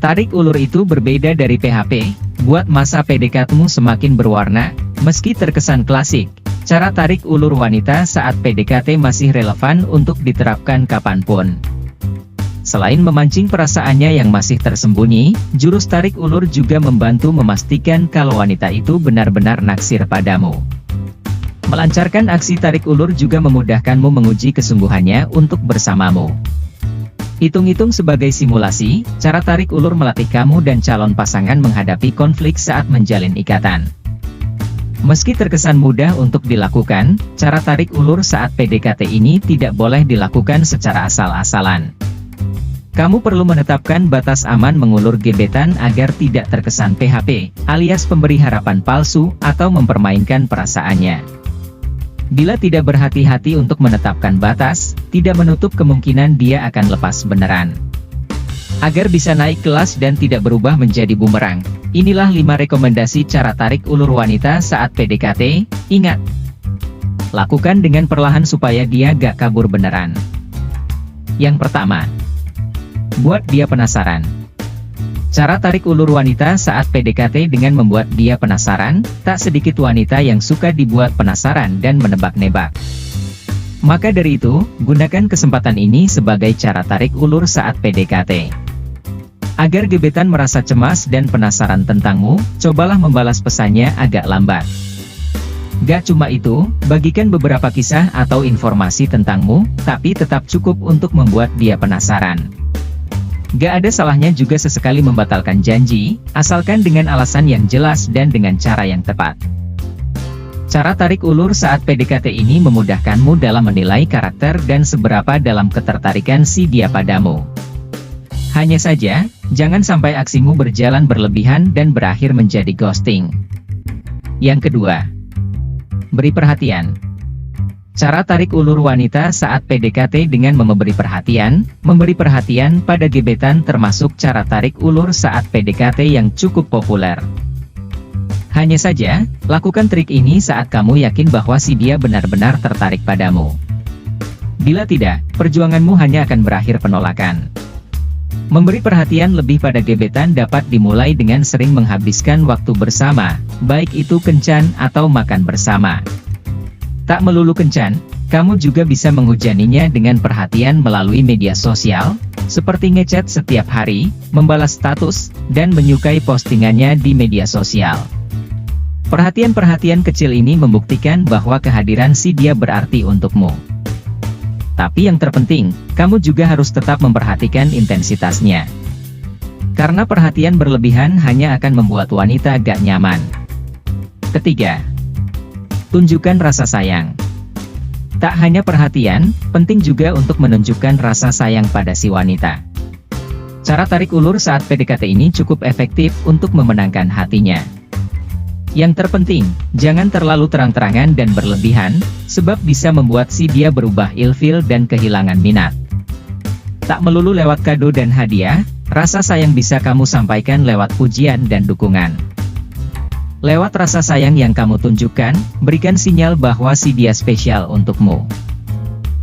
Tarik ulur itu berbeda dari PHP, buat masa PDKT-mu semakin berwarna, meski terkesan klasik. Cara tarik ulur wanita saat PDKT masih relevan untuk diterapkan kapanpun. Selain memancing perasaannya yang masih tersembunyi, jurus tarik ulur juga membantu memastikan kalau wanita itu benar-benar naksir padamu. Melancarkan aksi tarik ulur juga memudahkanmu menguji kesungguhannya untuk bersamamu. Hitung-hitung sebagai simulasi, cara tarik ulur melatih kamu dan calon pasangan menghadapi konflik saat menjalin ikatan. Meski terkesan mudah untuk dilakukan, cara tarik ulur saat PDKT ini tidak boleh dilakukan secara asal-asalan. Kamu perlu menetapkan batas aman mengulur gebetan agar tidak terkesan PHP, alias pemberi harapan palsu, atau mempermainkan perasaannya. Bila tidak berhati-hati untuk menetapkan batas, tidak menutup kemungkinan dia akan lepas beneran. Agar bisa naik kelas dan tidak berubah menjadi bumerang, inilah 5 rekomendasi cara tarik ulur wanita saat PDKT. Ingat, lakukan dengan perlahan supaya dia gak kabur beneran. Yang pertama, buat dia penasaran. Cara tarik ulur wanita saat PDKT dengan membuat dia penasaran. Tak sedikit wanita yang suka dibuat penasaran dan menebak-nebak. Maka dari itu, gunakan kesempatan ini sebagai cara tarik ulur saat PDKT. Agar gebetan merasa cemas dan penasaran tentangmu, cobalah membalas pesannya agak lambat. Gak cuma itu, bagikan beberapa kisah atau informasi tentangmu, tapi tetap cukup untuk membuat dia penasaran. Gak ada salahnya juga sesekali membatalkan janji, asalkan dengan alasan yang jelas dan dengan cara yang tepat. Cara tarik ulur saat PDKT ini memudahkanmu dalam menilai karakter dan seberapa dalam ketertarikan si dia padamu. Hanya saja, jangan sampai aksimu berjalan berlebihan dan berakhir menjadi ghosting. Yang kedua, beri perhatian. Cara tarik ulur wanita saat PDKT dengan memberi perhatian pada gebetan termasuk cara tarik ulur saat PDKT yang cukup populer. Hanya saja, lakukan trik ini saat kamu yakin bahwa si dia benar-benar tertarik padamu. Bila tidak, perjuanganmu hanya akan berakhir penolakan. Memberi perhatian lebih pada gebetan dapat dimulai dengan sering menghabiskan waktu bersama, baik itu kencan atau makan bersama. Tak melulu kencan, kamu juga bisa menghujaninya dengan perhatian melalui media sosial, seperti ngechat setiap hari, membalas status, dan menyukai postingannya di media sosial. Perhatian-perhatian kecil ini membuktikan bahwa kehadiran si dia berarti untukmu. Tapi yang terpenting, kamu juga harus tetap memperhatikan intensitasnya. Karena perhatian berlebihan hanya akan membuat wanita gak nyaman. Ketiga, tunjukkan rasa sayang. Tak hanya perhatian, penting juga untuk menunjukkan rasa sayang pada si wanita. Cara tarik ulur saat PDKT ini cukup efektif untuk memenangkan hatinya. Yang terpenting, jangan terlalu terang-terangan dan berlebihan, sebab bisa membuat si dia berubah ilfil dan kehilangan minat. Tak melulu lewat kado dan hadiah, rasa sayang bisa kamu sampaikan lewat pujian dan dukungan. Lewat rasa sayang yang kamu tunjukkan, berikan sinyal bahwa si dia spesial untukmu.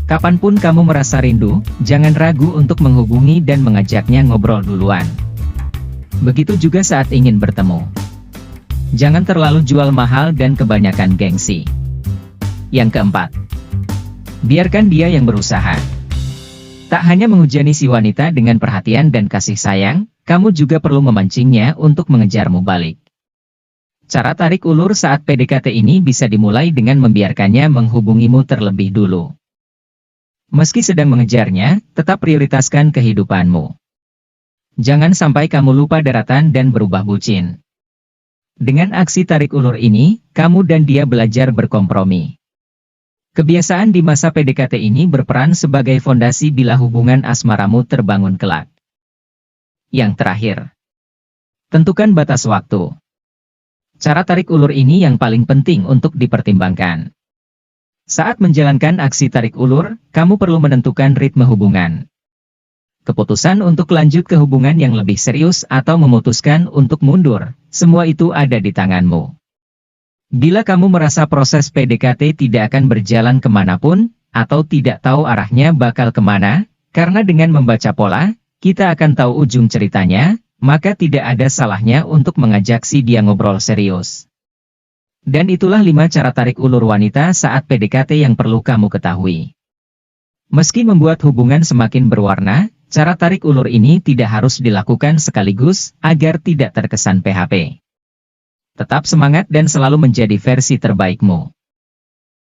Kapanpun kamu merasa rindu, jangan ragu untuk menghubungi dan mengajaknya ngobrol duluan. Begitu juga saat ingin bertemu. Jangan terlalu jual mahal dan kebanyakan gengsi. Yang keempat, biarkan dia yang berusaha. Tak hanya menghujani si wanita dengan perhatian dan kasih sayang, kamu juga perlu memancingnya untuk mengejarmu balik. Cara tarik ulur saat PDKT ini bisa dimulai dengan membiarkannya menghubungimu terlebih dulu. Meski sedang mengejarnya, tetap prioritaskan kehidupanmu. Jangan sampai kamu lupa daratan dan berubah bucin. Dengan aksi tarik ulur ini, kamu dan dia belajar berkompromi. Kebiasaan di masa PDKT ini berperan sebagai fondasi bila hubungan asmaramu terbangun kelak. Yang terakhir, tentukan batas waktu. Cara tarik ulur ini yang paling penting untuk dipertimbangkan. Saat menjalankan aksi tarik ulur, kamu perlu menentukan ritme hubungan. Keputusan untuk lanjut ke hubungan yang lebih serius atau memutuskan untuk mundur, semua itu ada di tanganmu. Bila kamu merasa proses PDKT tidak akan berjalan kemanapun, atau tidak tahu arahnya bakal kemana, karena dengan membaca pola, kita akan tahu ujung ceritanya, maka tidak ada salahnya untuk mengajak si dia ngobrol serius. Dan itulah 5 cara tarik ulur wanita saat PDKT yang perlu kamu ketahui. Meski membuat hubungan semakin berwarna, cara tarik ulur ini tidak harus dilakukan sekaligus agar tidak terkesan PHP. Tetap semangat dan selalu menjadi versi terbaikmu.